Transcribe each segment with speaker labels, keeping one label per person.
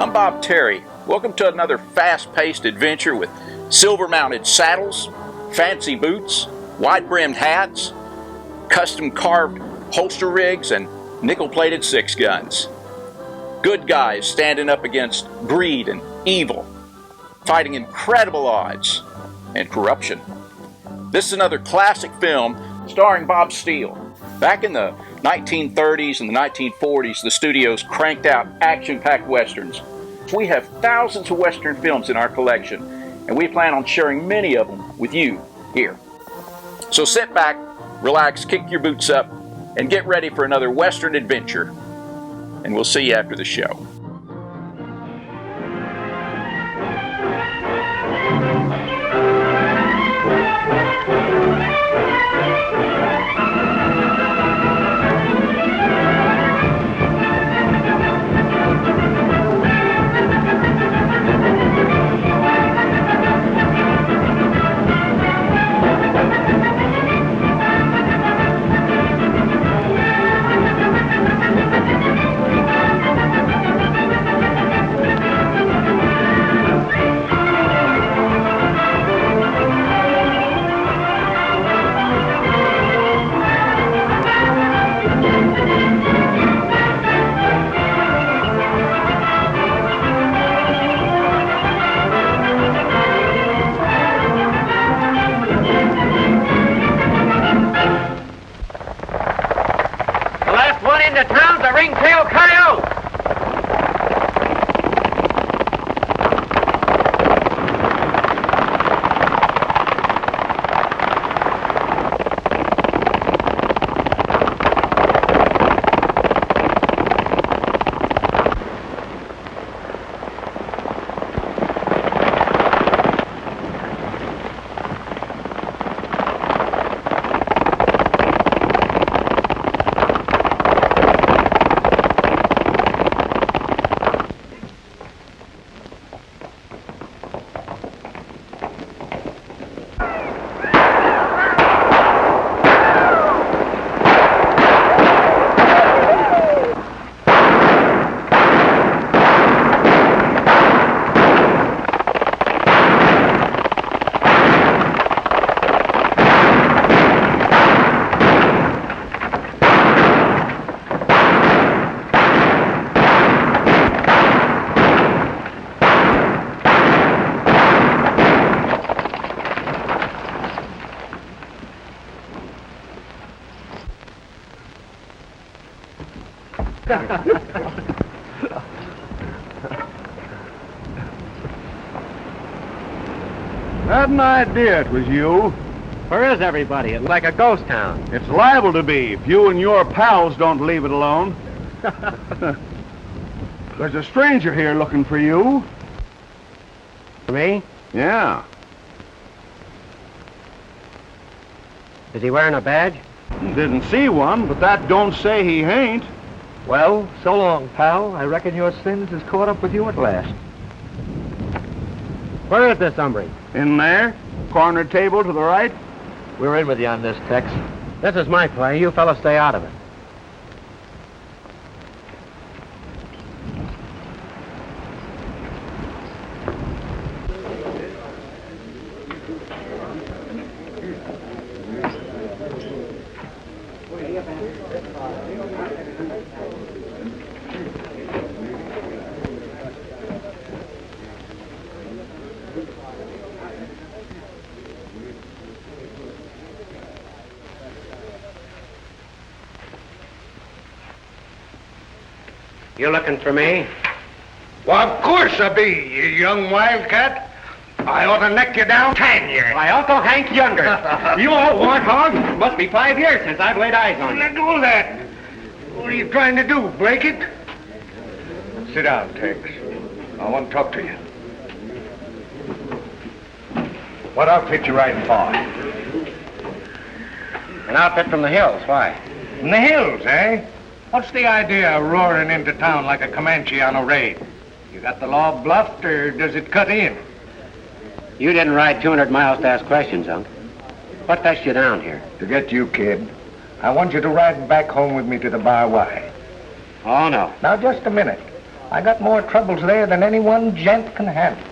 Speaker 1: I'm Bob Terry. Welcome to another fast-paced adventure with silver-mounted saddles, fancy boots, wide-brimmed hats, custom-carved holster rigs, and nickel-plated six guns. Good guys standing up against greed and evil, fighting incredible odds and corruption. This is another classic film starring Bob Steele. Back in the 1930s and the 1940s, the studios cranked out action-packed westerns. We have thousands of western films in our collection, and we plan on sharing many of them with you here. So sit back, relax, kick your boots up, and get ready for another western adventure. And we'll see you after the show.
Speaker 2: Had an idea it was you.
Speaker 3: Where is everybody? It's like a ghost town.
Speaker 2: It's liable to be if you and your pals don't leave it alone. There's a stranger here looking for you.
Speaker 3: For me?
Speaker 2: Yeah.
Speaker 3: Is he wearing a badge?
Speaker 2: Didn't see one, but that don't say he ain't.
Speaker 4: Well, so long, pal. I reckon your sins has caught up with you at last.
Speaker 3: Where is this hombre?
Speaker 2: In there, corner table to the right.
Speaker 4: We're in with you on this, Tex.
Speaker 3: This is my play. You fellas stay out of it. You looking for me?
Speaker 5: Well, of course I be, you young wildcat. I ought to neck you down, can you?
Speaker 3: My Uncle Hank Younger. You old warthog. Must be 5 years since I've laid eyes on you.
Speaker 5: Let go of that. What are you trying to do, break it? Sit down, Tex. I want to talk to you. What outfit you riding for?
Speaker 3: An outfit from the hills. Why?
Speaker 5: From the hills, eh? What's the idea of roaring into town like a Comanche on a raid? You got the law bluffed, or does it cut in?
Speaker 3: You didn't ride 200 miles to ask questions, Unc. What fetched you down here?
Speaker 5: To get you, kid. I want you to ride back home with me to the Bar Y.
Speaker 3: Oh, no.
Speaker 5: Now, just a minute. I got more troubles there than any one gent can handle.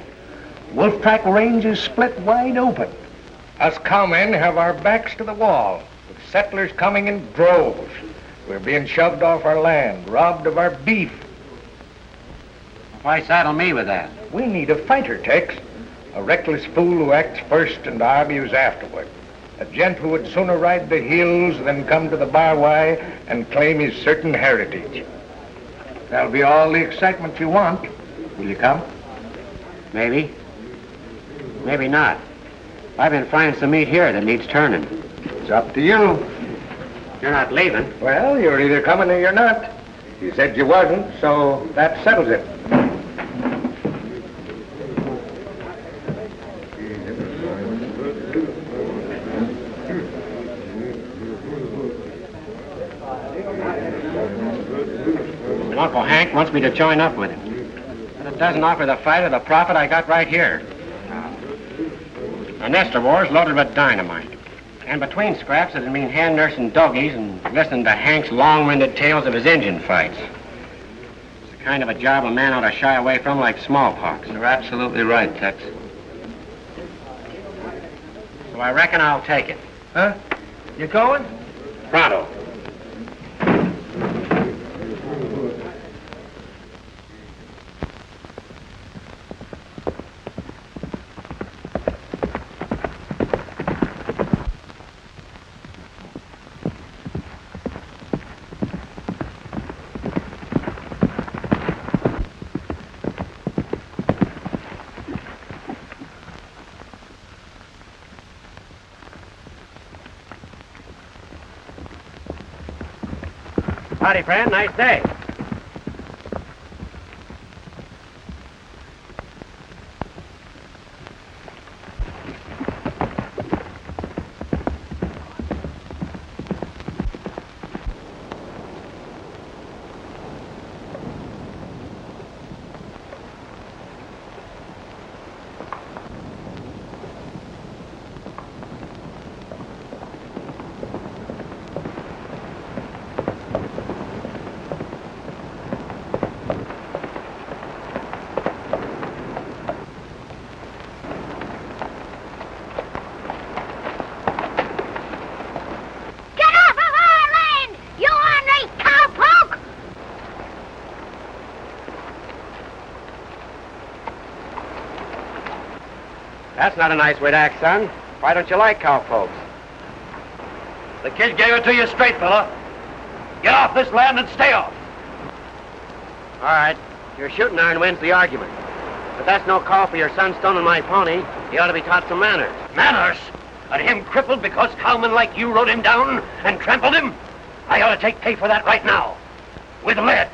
Speaker 5: Wolf track range is split wide open. Us cowmen have our backs to the wall, with settlers coming in droves. We're being shoved off our land, robbed of our beef.
Speaker 3: Why saddle me with that?
Speaker 5: We need a fighter, Tex. A reckless fool who acts first and argues afterward. A gent who would sooner ride the hills than come to the bar-way and claim his certain heritage. That'll be all the excitement you want. Will you come?
Speaker 3: Maybe. Maybe not. I've been frying some meat here that needs turning.
Speaker 5: It's up to you.
Speaker 3: You're not leaving.
Speaker 5: Well, you're either coming or you're not. You said you wasn't, so that settles it.
Speaker 3: Uncle Hank wants me to join up with him. But it doesn't offer the fight or the profit I got right here. A nest of wars loaded with dynamite. And between scraps, it'd mean hand-nursing doggies and listening to Hank's long-winded tales of his Indian fights. It's the kind of a job a man ought to shy away from like smallpox.
Speaker 5: You're absolutely right, Tex.
Speaker 3: So I reckon I'll take it.
Speaker 5: Huh? You going?
Speaker 3: Pronto. Howdy, friend. Nice day. That's not a nice way to act, son. Why don't you like cowpokes?
Speaker 4: The kid gave it to you straight, fella. Get off this land and stay off.
Speaker 3: All right. Your shooting iron wins the argument. But that's no call for your son stoning my pony. He ought to be taught some manners.
Speaker 4: Manners? And him crippled because cowmen like you rode him down and trampled him? I ought to take pay for that right now. With lead.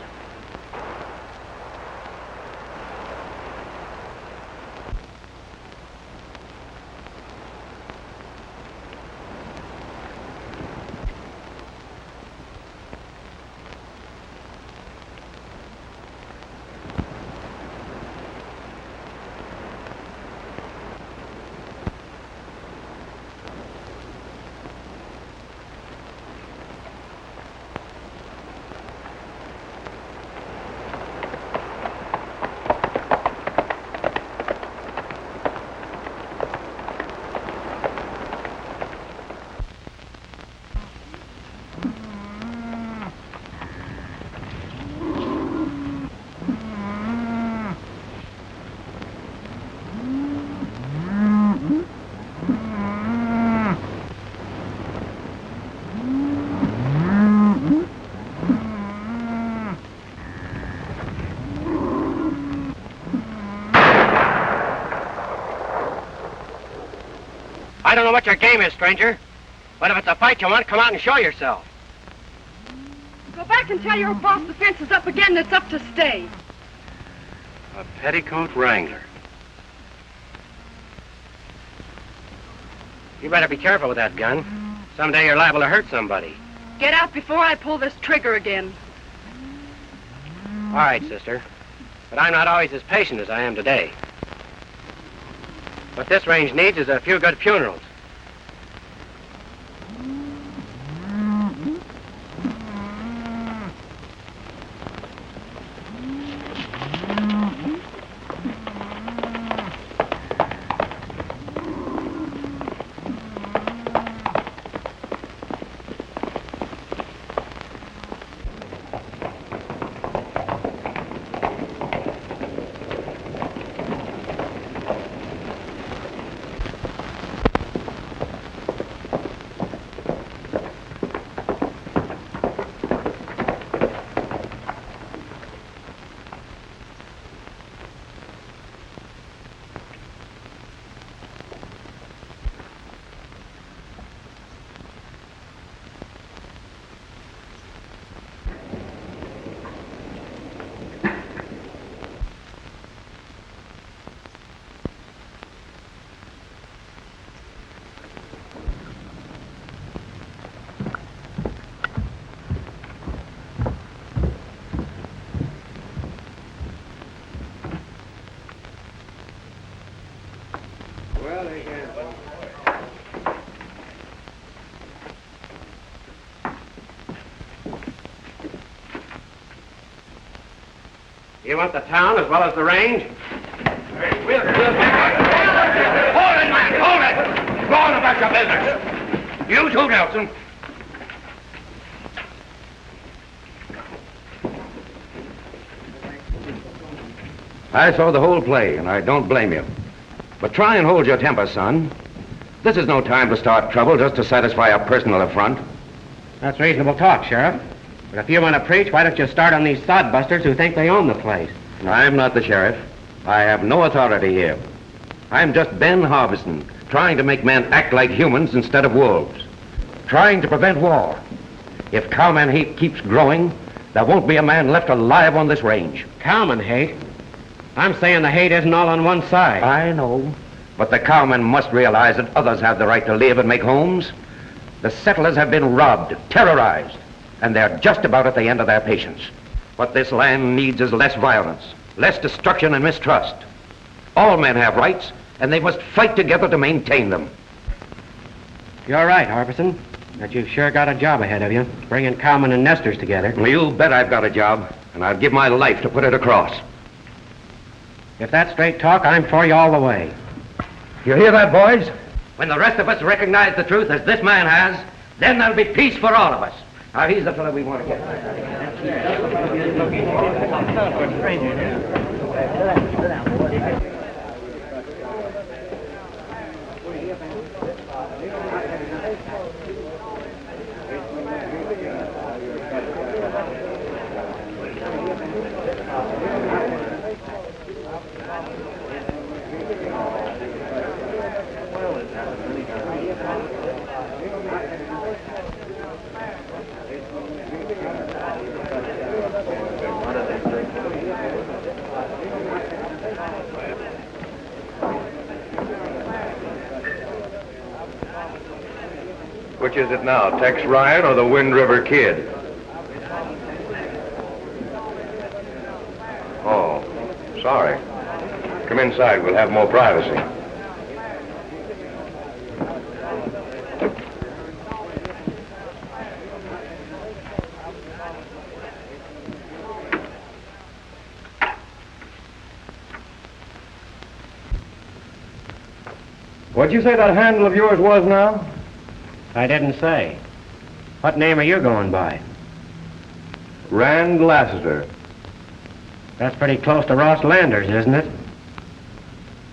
Speaker 3: I don't know what your game is, stranger. But if it's a fight you want, come out and show yourself.
Speaker 6: Go back and tell your boss the fence is up again and it's up to stay.
Speaker 3: A petticoat wrangler. You better be careful with that gun. Someday you're liable to hurt somebody.
Speaker 6: Get out before I pull this trigger again.
Speaker 3: All right, sister. But I'm not always as patient as I am today. What this range needs is a few good funerals. You want the town as well as the range?
Speaker 4: Hold it, man! Hold it! Go on about your business. You too, Nelson.
Speaker 7: I saw the whole play, and I don't blame you. But try and hold your temper, son. This is no time to start trouble just to satisfy a personal affront.
Speaker 3: That's reasonable talk, Sheriff. But if you want to preach, why don't you start on these sodbusters who think they own the place?
Speaker 7: I'm not the sheriff. I have no authority here. I'm just Ben Harbison, trying to make men act like humans instead of wolves. Trying to prevent war. If cowman hate keeps growing, there won't be a man left alive on this range.
Speaker 3: Cowman hate? I'm saying the hate isn't all on one side.
Speaker 7: I know. But the cowmen must realize that others have the right to live and make homes. The settlers have been robbed, terrorized, and they're just about at the end of their patience. What this land needs is less violence, less destruction and mistrust. All men have rights, and they must fight together to maintain them.
Speaker 3: You're right, Harbison. But you've sure got a job ahead of you, bringing cowmen and nesters together.
Speaker 7: Well, you bet I've got a job, and I'd give my life to put it across.
Speaker 3: If that's straight talk, I'm for you all the way.
Speaker 7: You hear that, boys? When the rest of us recognize the truth as this man has, then there'll be peace for all of us. Now, he's the fellow we want to get.
Speaker 2: Which is it now, Tex Ryan or the Wind River Kid? Oh, sorry. Come inside, we'll have more privacy.
Speaker 7: What'd you say that handle of yours was now?
Speaker 3: I didn't say. What name are you going by?
Speaker 7: Rand Lassiter.
Speaker 3: That's pretty close to Ross Landers, isn't it?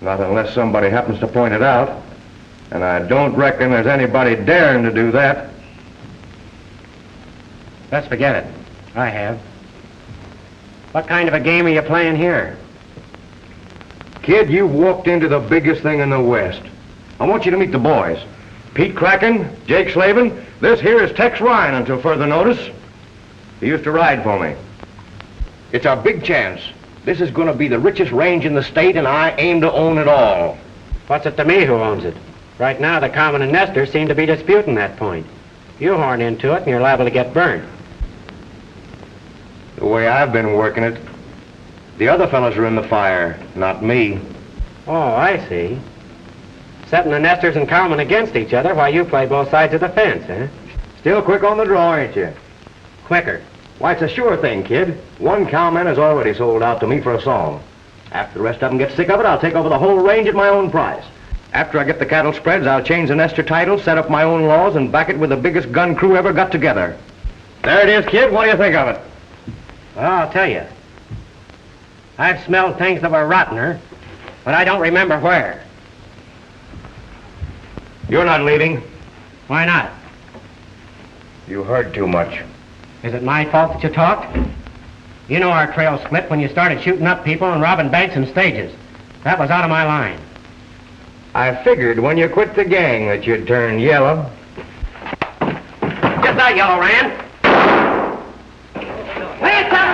Speaker 7: Not unless somebody happens to point it out. And I don't reckon there's anybody daring to do that.
Speaker 3: Let's forget it. I have. What kind of a game are you playing here?
Speaker 7: Kid, you walked into the biggest thing in the West. I want you to meet the boys. Pete Kraken, Jake Slaven. This here is Tex Ryan until further notice. He used to ride for me. It's our big chance. This is going to be the richest range in the state, and I aim to own it all.
Speaker 3: What's it to me who owns it? Right now, the Cowmen and Nesters seem to be disputing that point. You horn into it, and you're liable to get burned.
Speaker 7: The way I've been working it, the other fellows are in the fire, not me.
Speaker 3: Oh, I see. Setting the Nesters and Cowmen against each other while you play both sides of the fence, eh?
Speaker 7: Still quick on the draw, ain't you?
Speaker 3: Quicker.
Speaker 7: Why, it's a sure thing, kid. One cowman has already sold out to me for a song. After the rest of them get sick of it, I'll take over the whole range at my own price. After I get the cattle spreads, I'll change the Nester title, set up my own laws, and back it with the biggest gun crew ever got together. There it is, kid. What do you think of it?
Speaker 3: Well, I'll tell you. I've smelled things that were rottener, but I don't remember where.
Speaker 7: You're not leaving.
Speaker 3: Why not?
Speaker 7: You heard too much.
Speaker 3: Is it my fault that you talked? You know our trail split when you started shooting up people and robbing banks and stages. That was out of my line.
Speaker 7: I figured when you quit the gang that you'd turn yellow.
Speaker 3: Just that, Yellow Rand. Lay it down!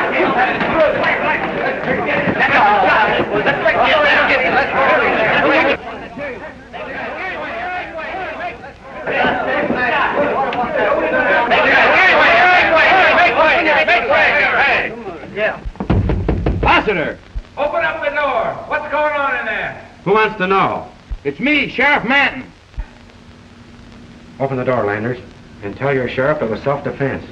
Speaker 7: Lassiter!
Speaker 5: Open up the door. What's going on in there?
Speaker 3: Who wants to know?
Speaker 5: It's me, Sheriff Manton.
Speaker 3: Open the door, Landers, and tell your sheriff it was self-defense.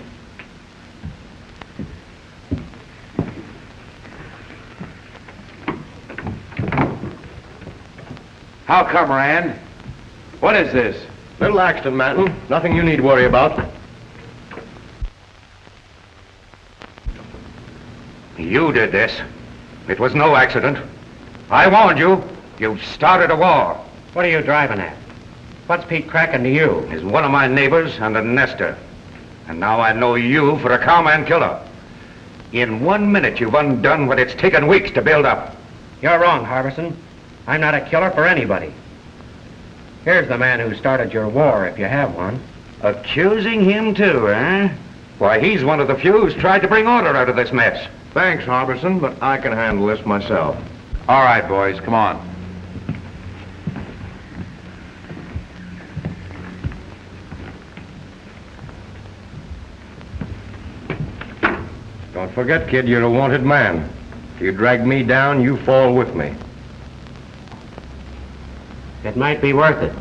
Speaker 7: How come, Rand? What is this? Little accident, Manton. Nothing you need to worry about. You did this. It was no accident. I warned you. You started a war.
Speaker 3: What are you driving at? What's Pete cracking to you?
Speaker 7: He's one of my neighbors and a nester. And now I know you for a cowman killer. In 1 minute, you've undone what it's taken weeks to build up.
Speaker 3: You're wrong, Harbison. I'm not a killer for anybody. Here's the man who started your war, if you have one.
Speaker 7: Accusing him too, eh? Why, he's one of the few who's tried to bring order out of this mess.
Speaker 5: Thanks, Harbison, but I can handle this myself.
Speaker 7: All right, boys, come on. Don't forget, kid, you're a wanted man. If you drag me down, you fall with me.
Speaker 3: It might be worth it.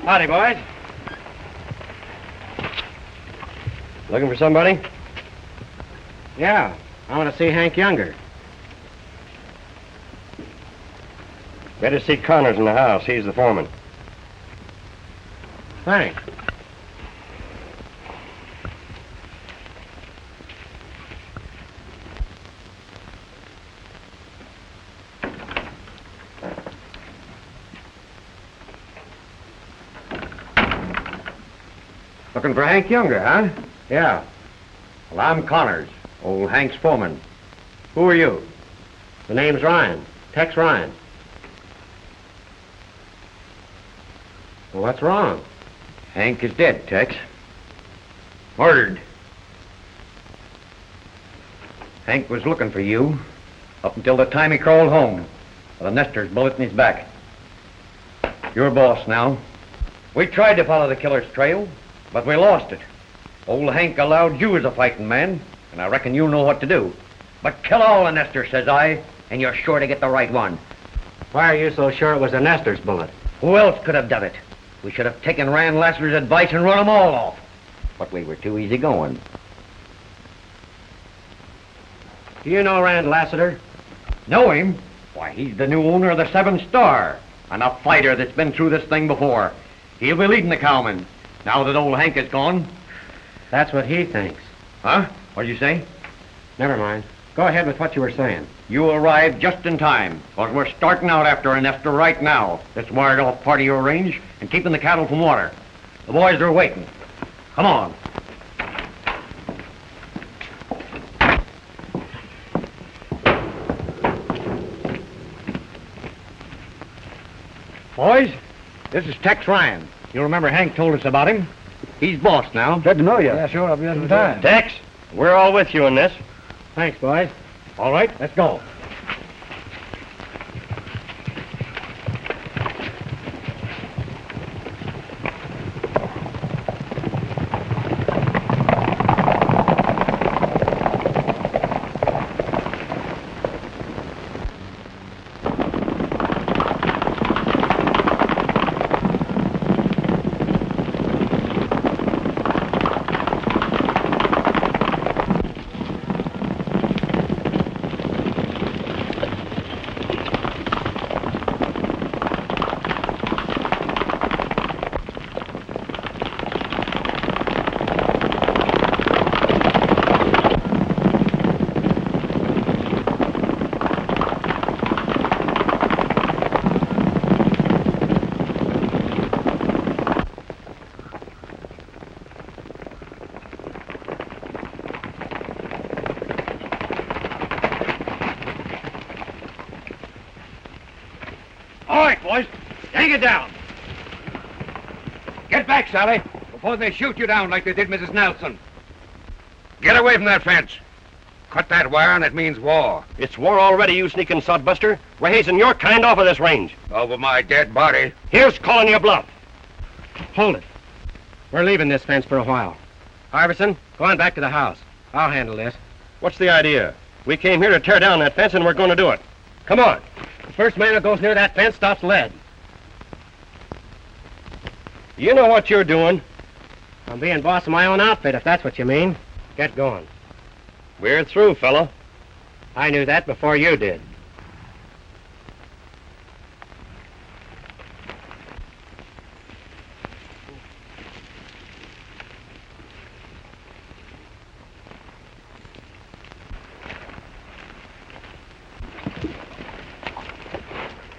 Speaker 3: Howdy, boys. Looking for somebody? Yeah, I want to see Hank Younger. Better see Connors in the house. He's the foreman. Thanks.
Speaker 7: Looking for Hank Younger, huh?
Speaker 3: Yeah.
Speaker 7: Well, I'm Connors, old Hank's foreman. Who are you?
Speaker 3: The name's Ryan. Tex Ryan. Well, what's wrong?
Speaker 7: Hank is dead, Tex. Murdered. Hank was looking for you up until the time he crawled home with a nester's bullet in his back. You're boss now. We tried to follow the killer's trail, but we lost it. Old Hank allowed you as a fighting man, and I reckon you know what to do. But kill all the nesters, says I, and you're sure to get the right one.
Speaker 3: Why are you so sure it was a nester's bullet?
Speaker 7: Who else could have done it? We should have taken Rand Lassiter's advice and run them all off. But we were too easy going.
Speaker 3: Do you know Rand Lassiter?
Speaker 7: Know him? Why, he's the new owner of the 7 Star, and a fighter that's been through this thing before. He'll be leading the cowmen, now that old Hank is gone.
Speaker 3: That's what he thinks.
Speaker 7: Huh? What'd you say?
Speaker 3: Never mind. Go ahead with what you were saying.
Speaker 7: You arrived just in time, because we're starting out after a nester right now that's wired off part of your range and keeping the cattle from water. The boys are waiting. Come on. Boys, this is Tex Ryan. You remember Hank told us about him? He's boss now.
Speaker 5: Glad to know you. Yeah, sure, I'll be in time.
Speaker 3: Tex, we're all with you in this. Thanks, boys.
Speaker 7: All right, let's go.
Speaker 3: Boys, hang it down.
Speaker 7: Get back, Sally, before they shoot you down like they did Mrs. Nelson. Get away from that fence.
Speaker 2: Cut that wire and it means war.
Speaker 3: It's war already, you sneaking sodbuster. We're hazing your kind off of this range.
Speaker 2: Over my dead body.
Speaker 3: Here's calling your bluff. Hold it. We're leaving this fence for a while. Harbison, go on back to the house. I'll handle this. What's the idea? We came here to tear down that fence, and we're going to do it. Come on. The first man who goes near that fence stops lead. You know what you're doing. I'm being boss of my own outfit, if that's what you mean. Get going. We're through, fella. I knew that before you did.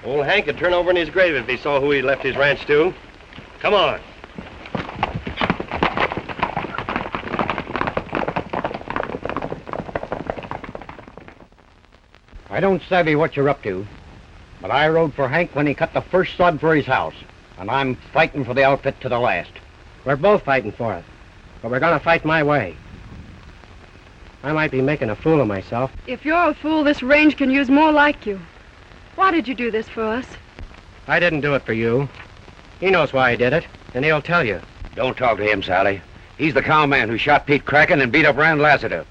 Speaker 3: Old Hank would turn over in his grave if he saw who he left his ranch to. Come on.
Speaker 8: I don't savvy what you're up to, but I rode for Hank when he cut the first sod for his house, and I'm fighting for the outfit to the last.
Speaker 3: We're both fighting for it, but we're going to fight my way. I might be making a fool of myself.
Speaker 6: If you're a fool, this range can use more like you. Why did you do this for us?
Speaker 3: I didn't do it for you. He knows why I did it, and he'll tell you.
Speaker 2: Don't talk to him, Sally. He's the cowman who shot Pete Kraken and beat up Rand Lassiter.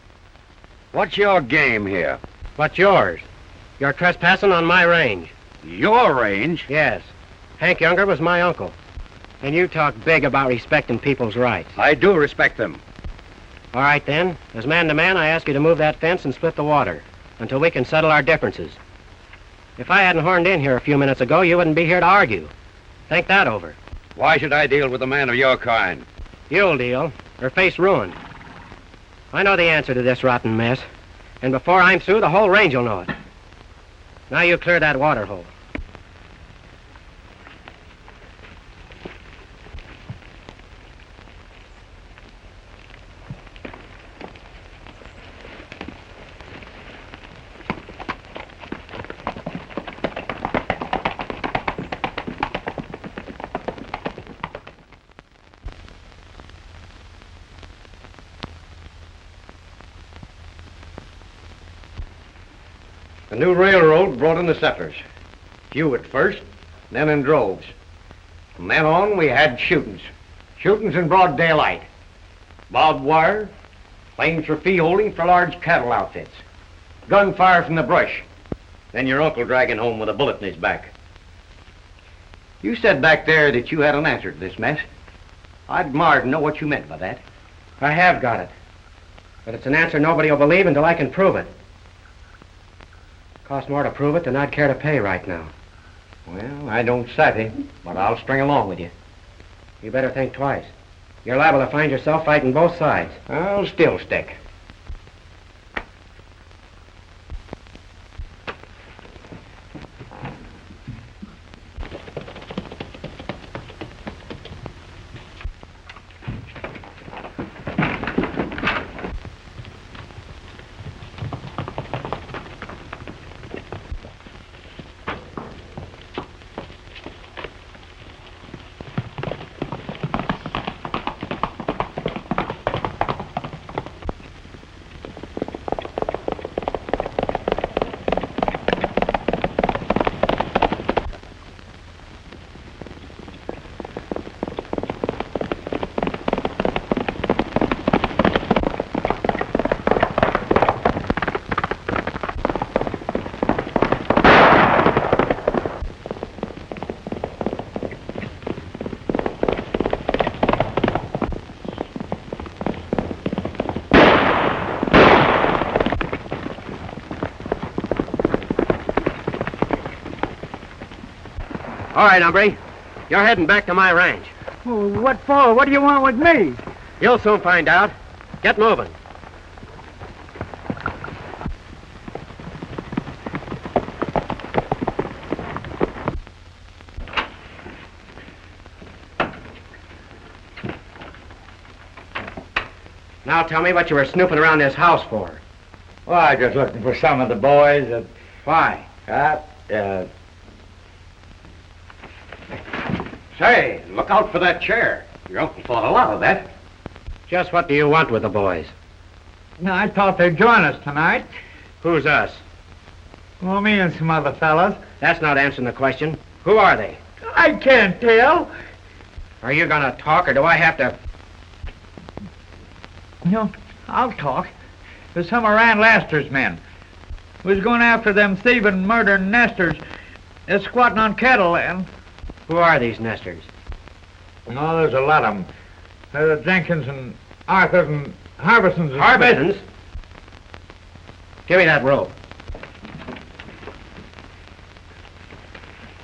Speaker 2: What's your game here?
Speaker 3: What's yours? You're trespassing on my range.
Speaker 2: Your range?
Speaker 3: Yes. Hank Younger was my uncle. And you talk big about respecting people's rights.
Speaker 2: I do respect them.
Speaker 3: All right, then. As man to man, I ask you to move that fence and split the water until we can settle our differences. If I hadn't horned in here a few minutes ago, you wouldn't be here to argue. Think that over.
Speaker 2: Why should I deal with a man of your kind?
Speaker 3: You'll deal, or face ruin. I know the answer to this rotten mess, and before I'm through, the whole range will know it. Now you clear that water hole.
Speaker 8: The new railroad brought in the settlers. Few at first, then in droves. From then on, we had shootings. Shootings in broad daylight. Barbed wire, claims for fee holding for large cattle outfits. Gunfire from the brush. Then your uncle dragging home with a bullet in his back. You said back there that you had an answer to this mess. I'd admire to know what you meant by that.
Speaker 3: I have got it. But it's an answer nobody will believe until I can prove it. Costs more to prove it than I'd care to pay right now.
Speaker 8: Well, I don't savvy, but I'll string along with you.
Speaker 3: You better think twice. You're liable to find yourself fighting both sides.
Speaker 8: I'll still stick.
Speaker 3: All right, hombre. You're heading back to my ranch.
Speaker 9: Well, what for? What do you want with me?
Speaker 3: You'll soon find out. Get moving. Now tell me what you were snooping around this house for.
Speaker 8: Well, I just looking for some of the boys.
Speaker 3: Why?
Speaker 8: Say, look out for that chair. Your uncle thought a lot of that.
Speaker 3: Just what do you want with the boys?
Speaker 9: No, I thought they'd join us tonight.
Speaker 8: Who's us?
Speaker 9: Well, me and some other fellas.
Speaker 8: That's not answering the question. Who are they?
Speaker 9: I can't tell.
Speaker 8: Are you gonna talk, or do I have to...
Speaker 9: No, I'll talk. There's some of Rand Lassiter's men. We was going after them thieving, murdering nesters. They're squatting on Cattlemen.
Speaker 8: Who are these nesters?
Speaker 9: Oh, there's a lot of them. There's Jenkins and Arthur's and Harbison's. And
Speaker 8: Harbison's? Give me that rope.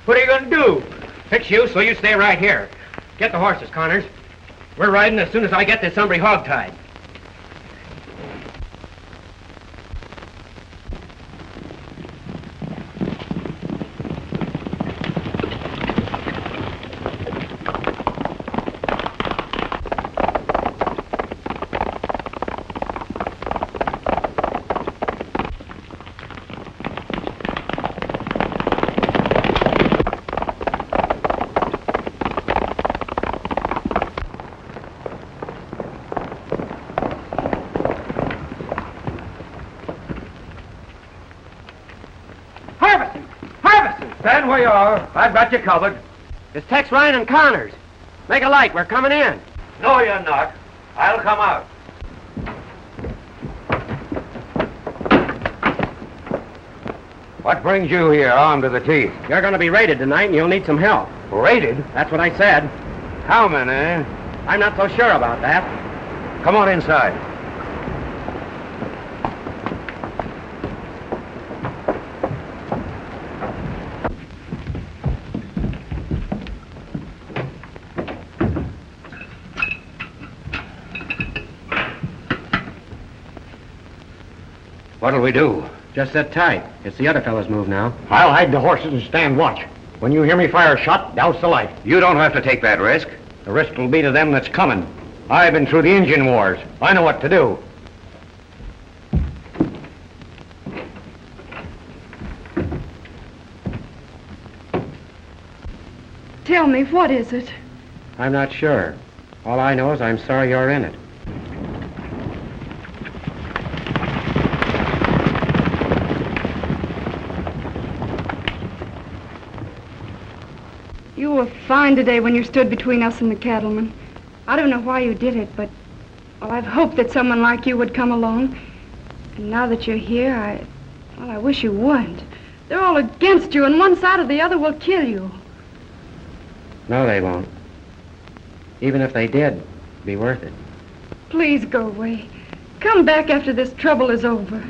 Speaker 9: What are you going to do?
Speaker 8: Fix you so you stay right here. Get the horses, Connors. We're riding as soon as I get this hombre hog-tied.
Speaker 7: Stand where you are. I've got you covered.
Speaker 8: It's Tex Ryan and Connors. Make a light. We're coming in.
Speaker 7: No, you're not. I'll come out. What brings you here, armed to the teeth?
Speaker 8: You're going to be raided tonight, and you'll need some help.
Speaker 7: Raided?
Speaker 8: That's what I said.
Speaker 7: Cowmen, eh?
Speaker 8: I'm not so sure about that.
Speaker 7: Come on inside. What'll we do?
Speaker 8: Just sit tight. It's the other fellow's move now.
Speaker 3: I'll hide the horses and stand watch. When you hear me fire a shot, douse the light.
Speaker 7: You don't have to take that risk.
Speaker 3: The risk will be to them that's coming. I've been through the Indian wars. I know what to do.
Speaker 6: Tell me, what is it?
Speaker 8: I'm not sure. All I know is I'm sorry you're in it.
Speaker 6: You were fine today when you stood between us and the cattlemen. I don't know why you did it, but, well, I've hoped that someone like you would come along. And now that you're here, I wish you wouldn't. They're all against you, and one side or the other will kill you.
Speaker 8: No, they won't. Even if they did, it'd be worth it.
Speaker 6: Please go away. Come back after this trouble is over.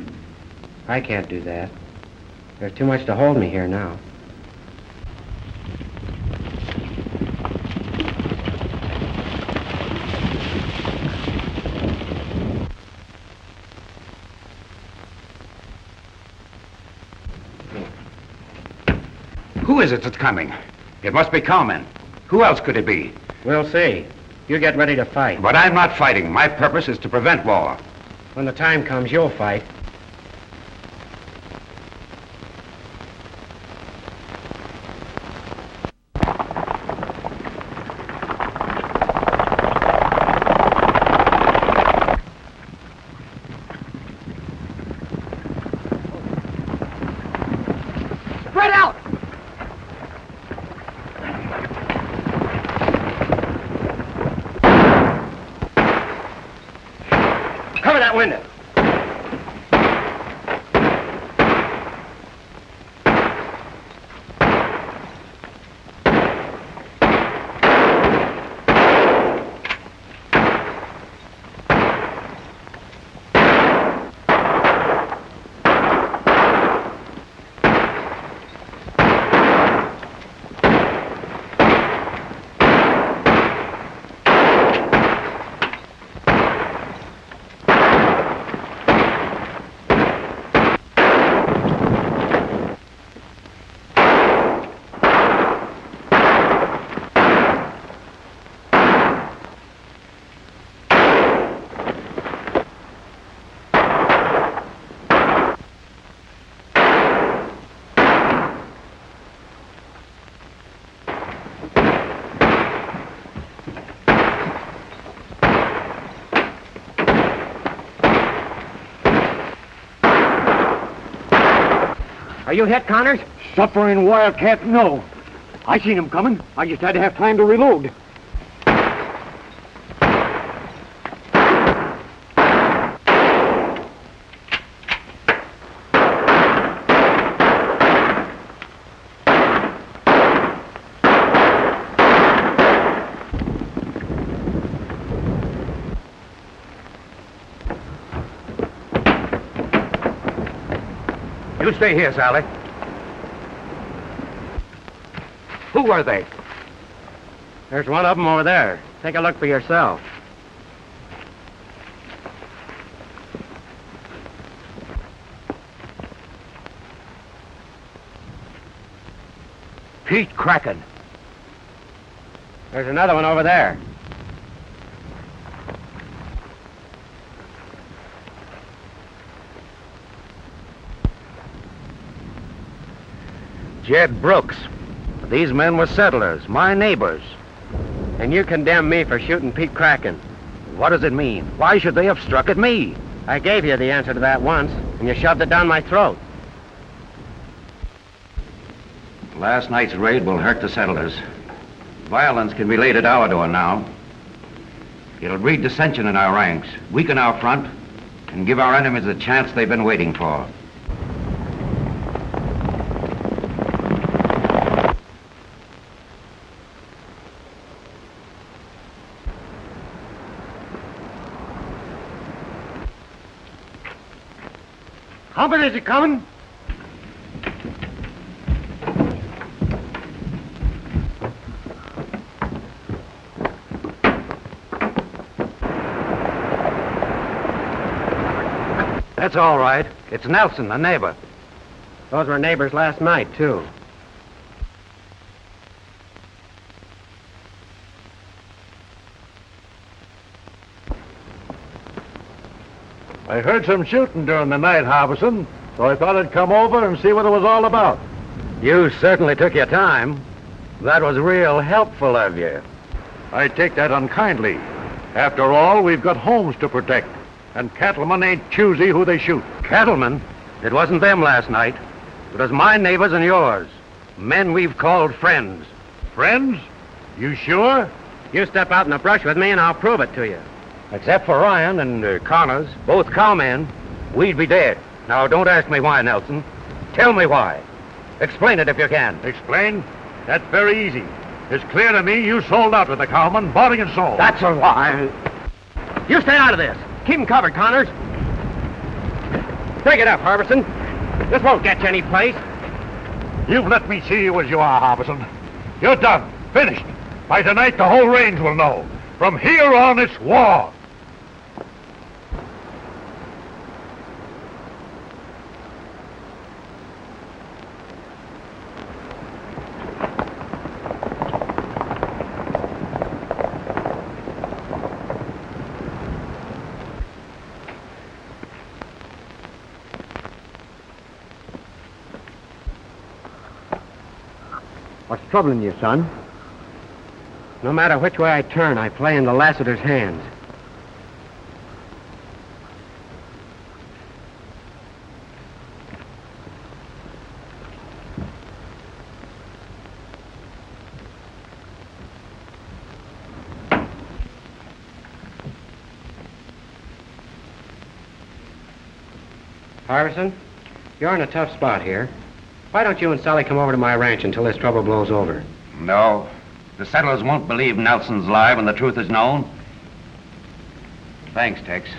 Speaker 8: I can't do that. There's too much to hold me here now.
Speaker 2: Who is it that's coming? It must be Cowmen. Who else could it be?
Speaker 8: We'll see. You get ready to fight.
Speaker 2: But I'm not fighting. My purpose is to prevent war.
Speaker 8: When the time comes, you'll fight.
Speaker 3: Are you hit, Connors?
Speaker 8: Suffering wildcat, no. I seen him coming. I just had to have time to reload.
Speaker 2: You stay here, Sally. Who were they?
Speaker 3: There's one of them over there. Take a look for yourself.
Speaker 2: Pete Kraken.
Speaker 3: There's another one over there.
Speaker 2: Jed Brooks. These men were settlers, my neighbors.
Speaker 3: And you condemn me for shooting Pete Kraken.
Speaker 2: What does it mean? Why should they have struck at me?
Speaker 3: I gave you the answer to that once, and you shoved it down my throat.
Speaker 2: Last night's raid will hurt the settlers. Violence can be laid at our door now. It'll breed dissension in our ranks, weaken our front, and give our enemies the chance they've been waiting for.
Speaker 8: How many is he coming?
Speaker 2: That's all right. It's Nelson, a neighbor.
Speaker 3: Those were neighbors last night, too.
Speaker 5: I heard some shooting during the night, Harbison, so I thought I'd come over and see what it was all about.
Speaker 2: You certainly took your time. That was real helpful of you.
Speaker 5: I take that unkindly. After all, we've got homes to protect, and cattlemen ain't choosy who they shoot.
Speaker 2: Cattlemen? It wasn't them last night. It was my neighbors and yours. Men we've called friends.
Speaker 5: Friends? You sure?
Speaker 3: You step out in the brush with me and I'll prove it to you.
Speaker 2: Except for Ryan and Connors, both cowmen, we'd be dead. Now, don't ask me why, Nelson. Tell me why. Explain it if you can.
Speaker 5: Explain? That's very easy. It's clear to me you sold out with the cowman, body and soul.
Speaker 2: That's a lie.
Speaker 3: You stay out of this. Keep him covered, Connors. Break it up, Harbison. This won't get you any place.
Speaker 5: You've let me see you as you are, Harbison. You're done. Finished. By tonight, the whole range will know. From here on, it's war.
Speaker 8: What's troubling you, son?
Speaker 3: No matter which way I turn, I play into Lassiter's hands. Harbison, you're in a tough spot here. Why don't you and Sally come over to my ranch until this trouble blows over?
Speaker 2: No. The settlers won't believe Nelson's lie when the truth is known. Thanks, Tex.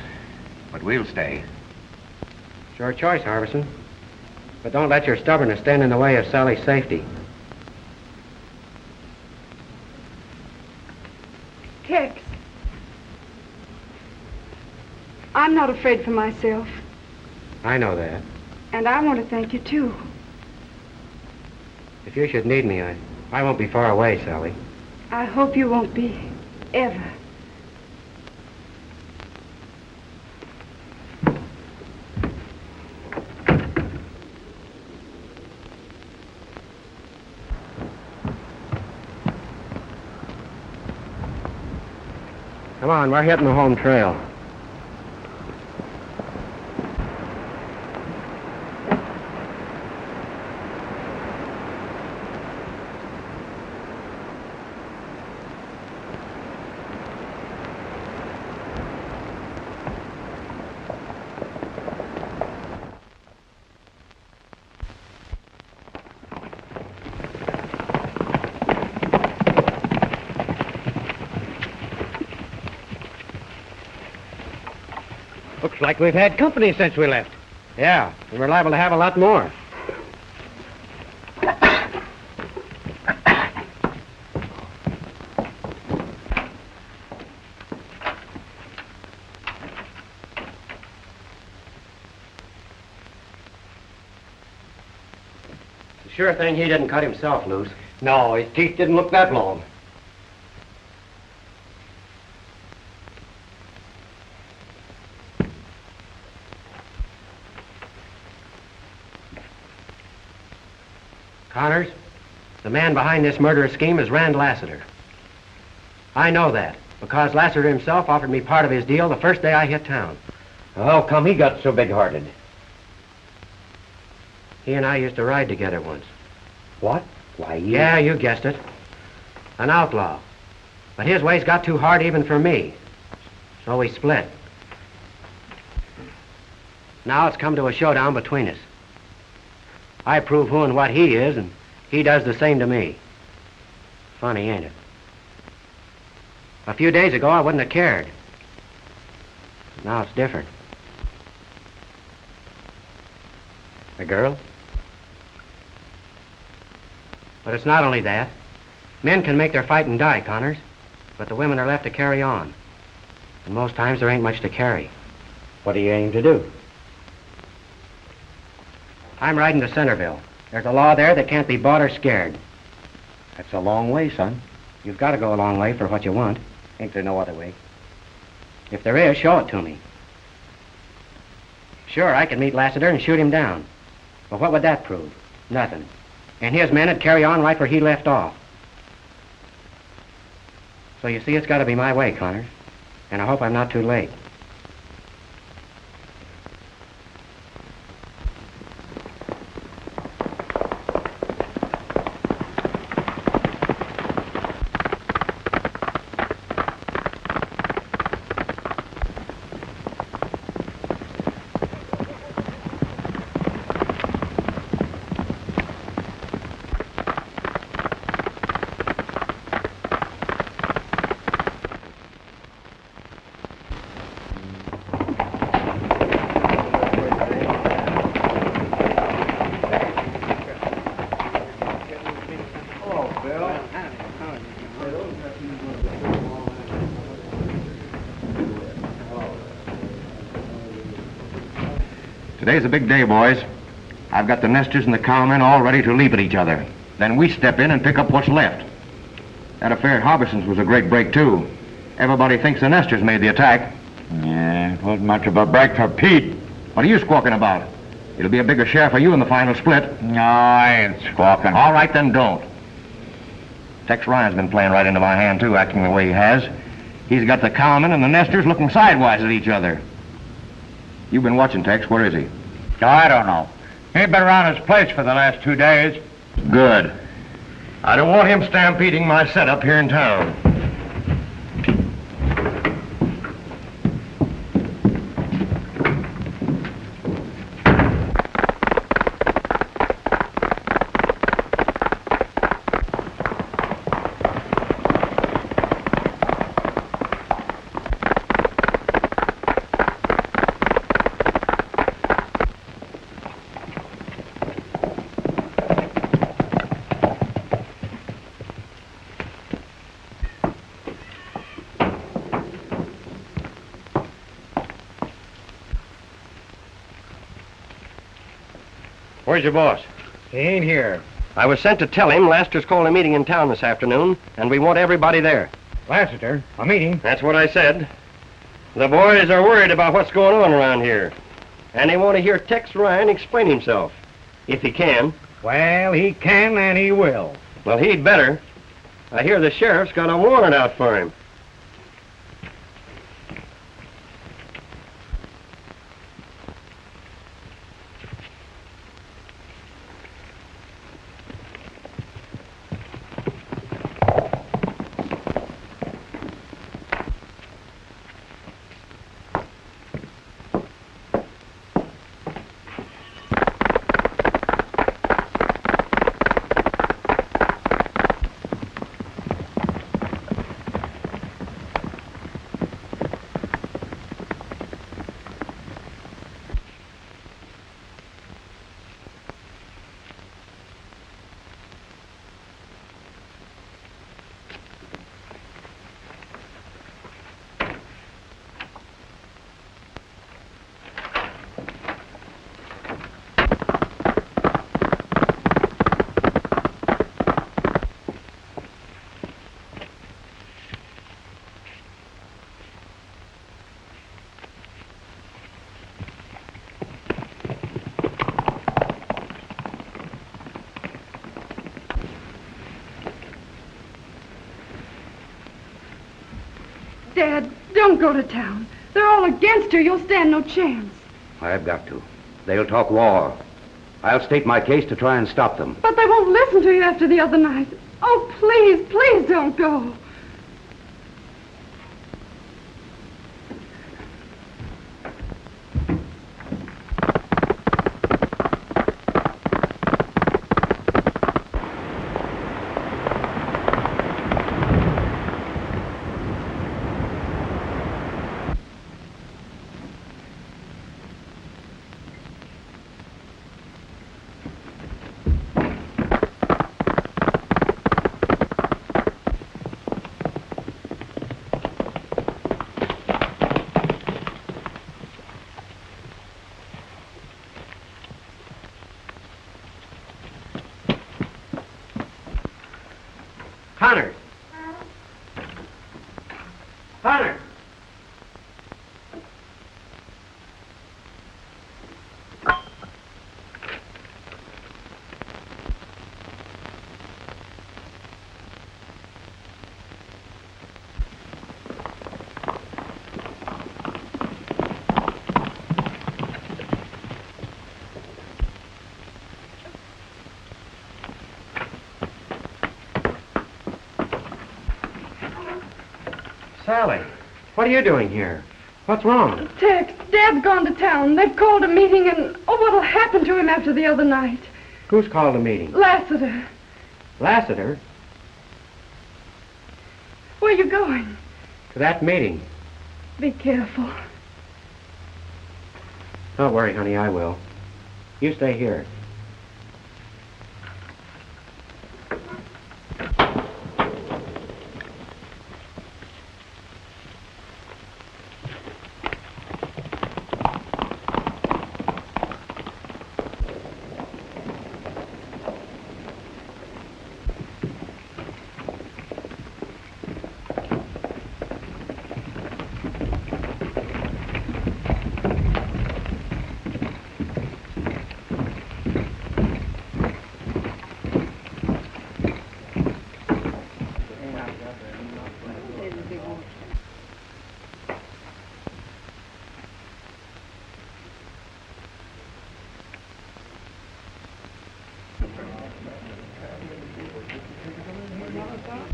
Speaker 2: But we'll stay.
Speaker 3: It's your choice, Harbison. But don't let your stubbornness stand in the way of Sally's safety.
Speaker 6: Tex. I'm not afraid for myself.
Speaker 3: I know that.
Speaker 6: And I want to thank you, too.
Speaker 3: If you should need me, I won't be far away, Sally.
Speaker 6: I hope you won't be, ever.
Speaker 3: Come on, we're hitting the home trail.
Speaker 8: like we've had company since we left. Yeah, and we're liable to have a lot more.
Speaker 3: Sure thing he didn't cut himself loose.
Speaker 8: No, his teeth didn't look that long.
Speaker 3: Connors, the man behind this murderous scheme is Rand Lassiter. I know that, because Lassiter himself offered me part of his deal the first day I hit town.
Speaker 8: How come he got so big-hearted?
Speaker 3: He and I used to ride together once.
Speaker 8: What? Why,
Speaker 3: Yeah, you guessed it. An outlaw. But his ways got too hard even for me. So we split. Now it's come to a showdown between us. I prove who and what he is, and he does the same to me. Funny, ain't it? A few days ago, I wouldn't have cared. Now it's different.
Speaker 8: A girl?
Speaker 3: But it's not only that. Men can make their fight and die, Connors, but the women are left to carry on. And most times there ain't much to carry.
Speaker 8: What do you aim to do?
Speaker 3: I'm riding to Centerville. There's a law there that can't be bought or scared.
Speaker 8: That's a long way, son.
Speaker 3: You've got to go a long way for what you want.
Speaker 8: Ain't there no other way?
Speaker 3: If there is, show it to me. Sure, I could meet Lassiter and shoot him down. But what would that prove? Nothing. And his men would carry on right where he left off. So you see, it's got to be my way, Connors. And I hope I'm not too late.
Speaker 7: Today's a big day, boys. I've got the nesters and the cowmen all ready to leap at each other. Then we step in and pick up what's left. That affair at Harbison's was a great break, too. Everybody thinks the nesters made the attack.
Speaker 2: Yeah, it wasn't much of a break for Pete.
Speaker 7: What are you squawking about? It'll be a bigger share for you in the final split.
Speaker 2: No, I ain't squawking.
Speaker 7: All right, then don't. Tex Ryan's been playing right into my hand, too, acting the way he has. He's got the cowmen and the nesters looking sidewise at each other. You've been watching, Tex. Where is he?
Speaker 2: No, I don't know. He ain't been around his place for the last 2 days.
Speaker 7: Good. I don't want him stampeding my setup here in town.
Speaker 8: Where's your boss?
Speaker 5: He ain't here.
Speaker 3: I was sent to tell him Lassiter's calling a meeting in town this afternoon, and we want everybody there.
Speaker 5: Lassiter, a meeting?
Speaker 3: That's what I said. The boys are worried about what's going on around here. And they want to hear Tex Ryan explain himself. If he can.
Speaker 5: Well, he can and he will.
Speaker 3: Well, he'd better. I hear the sheriff's got a warrant out for him.
Speaker 6: Dad, don't go to town. They're all against her. You'll stand no chance.
Speaker 2: I've got to. They'll talk war. I'll state my case to try and stop them.
Speaker 6: But they won't listen to you after the other night. Oh, please, please don't go.
Speaker 3: Connor! Connor! Sally, what are you doing here? What's wrong?
Speaker 6: Tex, Dad's gone to town. They've called a meeting, and what'll happen to him after the other night?
Speaker 3: Who's called a meeting?
Speaker 6: Lassiter.
Speaker 3: Lassiter?
Speaker 6: Where you going?
Speaker 3: To that meeting.
Speaker 6: Be careful.
Speaker 3: Don't worry, honey, I will. You stay here.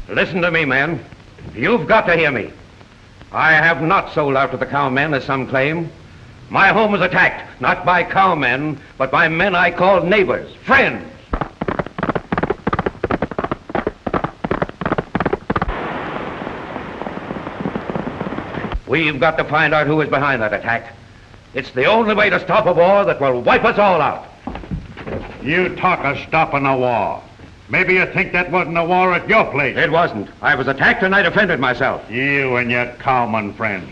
Speaker 2: Listen to me, men. You've got to hear me. I have not sold out to the cowmen, as some claim. My home was attacked, not by cowmen, but by men I called neighbors, friends. We've got to find out who is behind that attack. It's the only way to stop a war that will wipe us all out.
Speaker 5: You talk of stopping a war. Maybe you think that wasn't a war at your place.
Speaker 2: It wasn't. I was attacked and I defended myself.
Speaker 5: You and your cowman friend.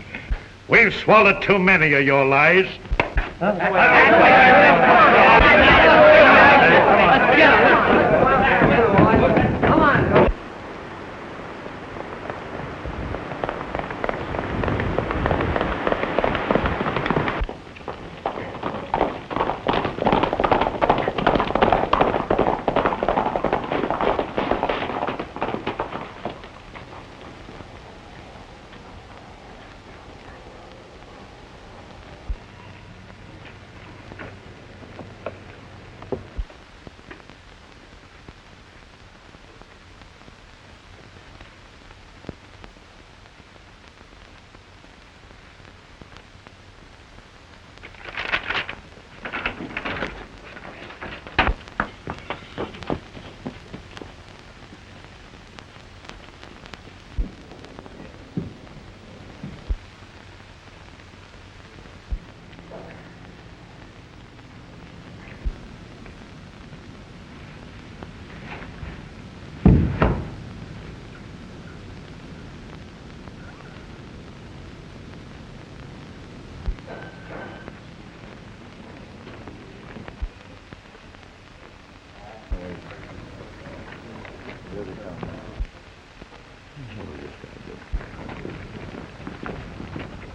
Speaker 5: We've swallowed too many of your lies.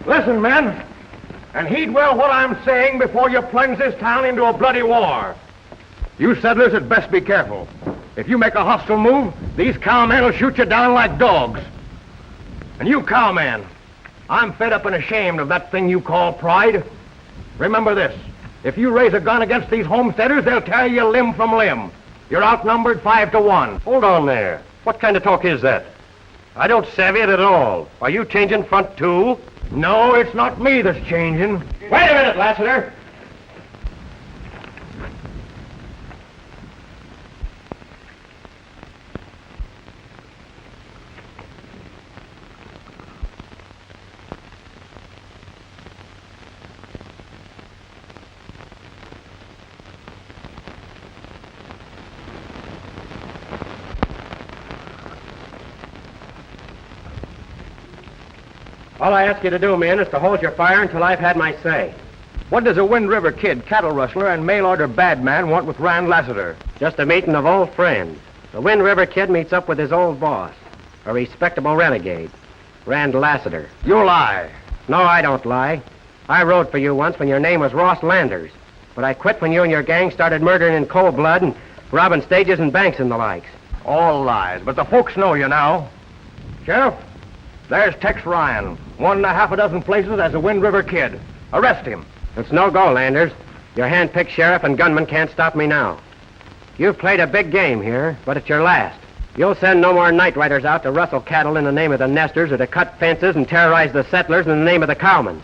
Speaker 7: Listen, men, and heed well what I'm saying before you plunge this town into a bloody war. You settlers had best be careful. If you make a hostile move, these cowmen will shoot you down like dogs. And you cowmen, I'm fed up and ashamed of that thing you call pride. Remember this. If you raise a gun against these homesteaders, they'll tear you limb from limb. You're outnumbered 5 to 1.
Speaker 8: Hold on there. What kind of talk is that? I don't savvy it at all. Are you changing front, too?
Speaker 7: No, it's not me that's changing.
Speaker 8: Wait a minute, Lassiter.
Speaker 3: All I ask you to do, men, is to hold your fire until I've had my say.
Speaker 7: What does a Wind River Kid, cattle rustler, and mail-order bad man want with Rand Lassiter?
Speaker 3: Just a meeting of old friends. The Wind River Kid meets up with his old boss, a respectable renegade, Rand Lassiter.
Speaker 7: You lie.
Speaker 3: No, I don't lie. I rode for you once when your name was Ross Landers, but I quit when you and your gang started murdering in cold blood and robbing stages and banks and the likes.
Speaker 7: All lies, but the folks know you now. Sheriff, there's Tex Ryan, 1 1/2 dozen places as a Wind River Kid. Arrest him.
Speaker 3: It's no go, Landers. Your hand-picked sheriff and gunman can't stop me now. You've played a big game here, but it's your last. You'll send no more night riders out to rustle cattle in the name of the nesters or to cut fences and terrorize the settlers in the name of the cowmen.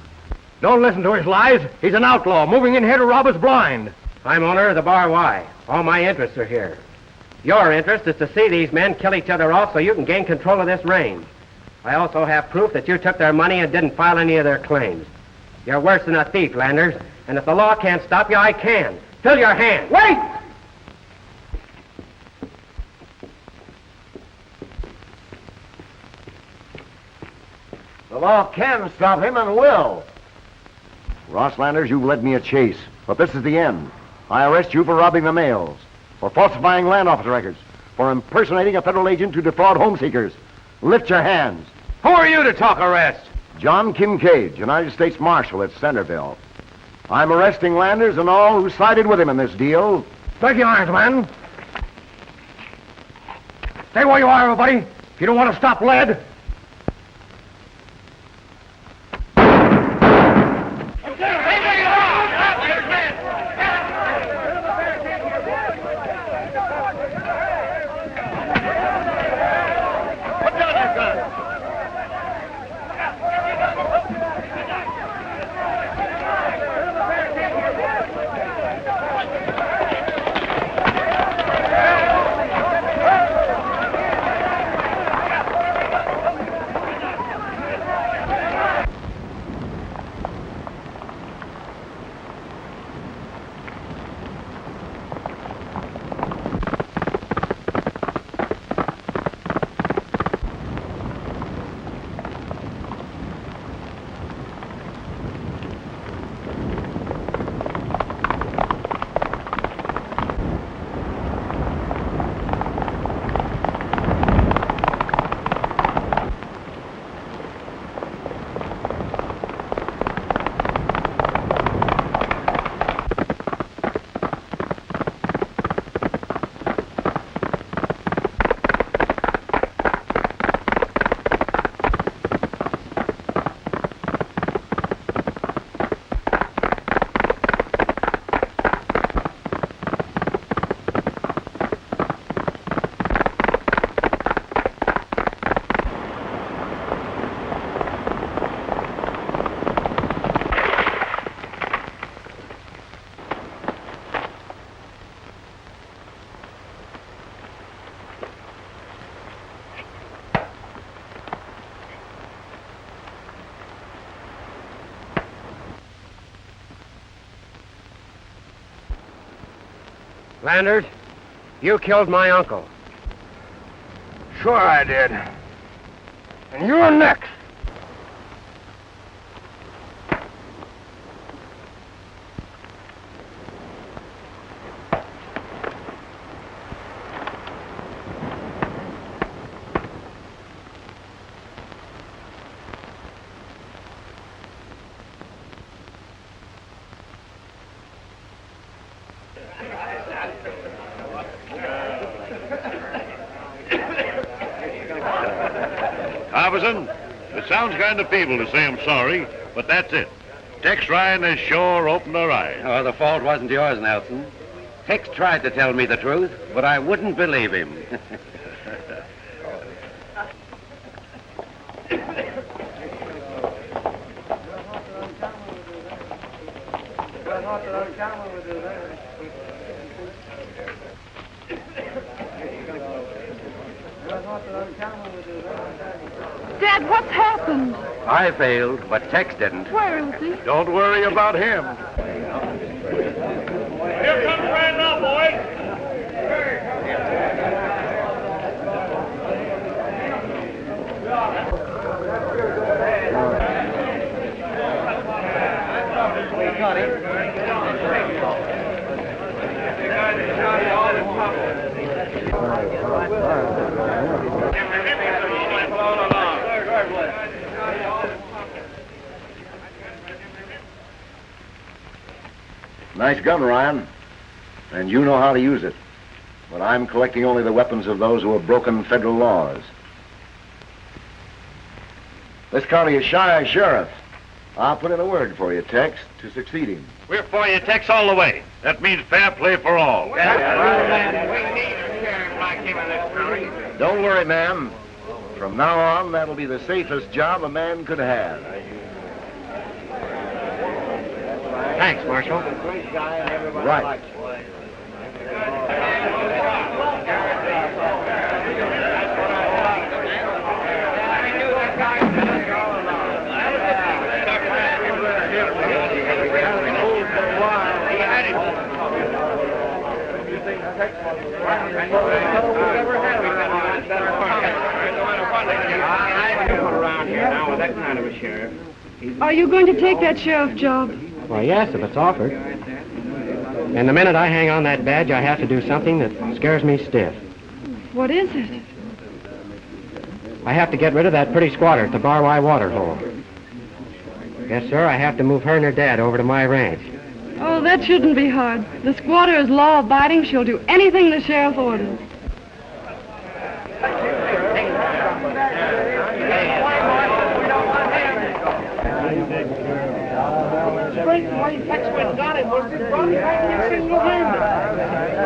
Speaker 7: Don't listen to his lies. He's an outlaw, moving in here to rob us blind.
Speaker 3: I'm owner of the Bar Y. All my interests are here. Your interest is to see these men kill each other off so you can gain control of this range. I also have proof that you took their money and didn't file any of their claims. You're worse than a thief, Landers, and if the law can't stop you, I can. Fill your hand.
Speaker 7: Wait! The law can stop him and will.
Speaker 10: Ross Landers, you've led me a chase, but this is the end. I arrest you for robbing the mails, for falsifying land office records, for impersonating a federal agent to defraud home seekers. Lift your hands.
Speaker 7: Who are you to talk arrest?
Speaker 10: John Kincaid, United States Marshal at Centerville. I'm arresting Landers and all who sided with him in this deal.
Speaker 7: Break your arms, man. Stay where you are, everybody. If you don't want to stop lead.
Speaker 3: Landers, you killed my uncle.
Speaker 7: Sure I did. And you're next.
Speaker 2: Harbison,
Speaker 11: It sounds kind of feeble to say I'm sorry, but that's it. Tex Ryan has sure opened our eyes.
Speaker 2: Oh, the fault wasn't yours, Nelson. Tex tried to tell me the truth, but I wouldn't believe him.
Speaker 6: Dad, what's happened?
Speaker 2: I failed, but Tex didn't.
Speaker 6: Where is he?
Speaker 11: Don't worry about him.
Speaker 4: Here comes Rand now, boys.
Speaker 3: We got him.
Speaker 10: Nice gun, Ryan. And you know how to use it. But I'm collecting only the weapons of those who have broken federal laws. This county is shy of sheriff. I'll put in a word for you, Tex, to succeed him.
Speaker 11: We're for you, Tex, all the way. That means fair play for all.
Speaker 3: We need a sheriff like him in this county.
Speaker 10: Don't worry, ma'am. From now on, that'll be the safest job a man could have.
Speaker 3: Thanks, Marshal.
Speaker 10: Right.
Speaker 6: Are you going to take that sheriff job?
Speaker 3: Well, yes, if it's offered. And the minute I hang on that badge, I have to do something that scares me stiff.
Speaker 6: What is it?
Speaker 3: I have to get rid of that pretty squatter at the Bar Y water hole. Yes, sir, I have to move her and her dad over to my ranch.
Speaker 6: Oh, that shouldn't be hard. The squatter is law-abiding. She'll do anything the sheriff orders.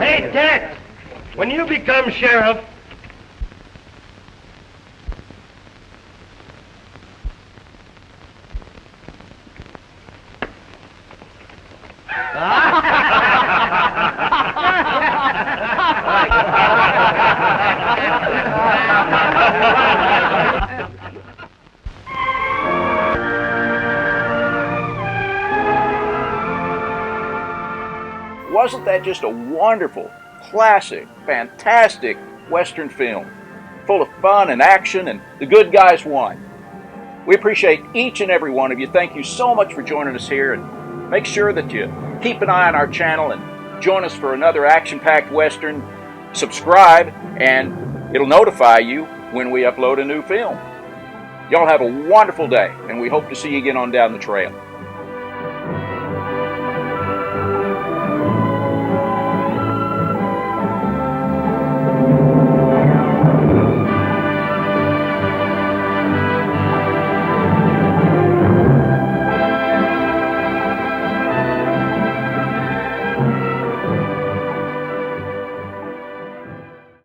Speaker 4: Hey, Tex, when you become sheriff,
Speaker 1: Wasn't that just a wonderful, classic, fantastic Western film, full of fun and action, and the good guys won? We appreciate each and every one of you. Thank you so much for joining us here, and make sure that you keep an eye on our channel and join us for another action-packed Western. Subscribe, and it'll notify you when we upload a new film. Y'all have a wonderful day, and we hope to see you again on down the trail.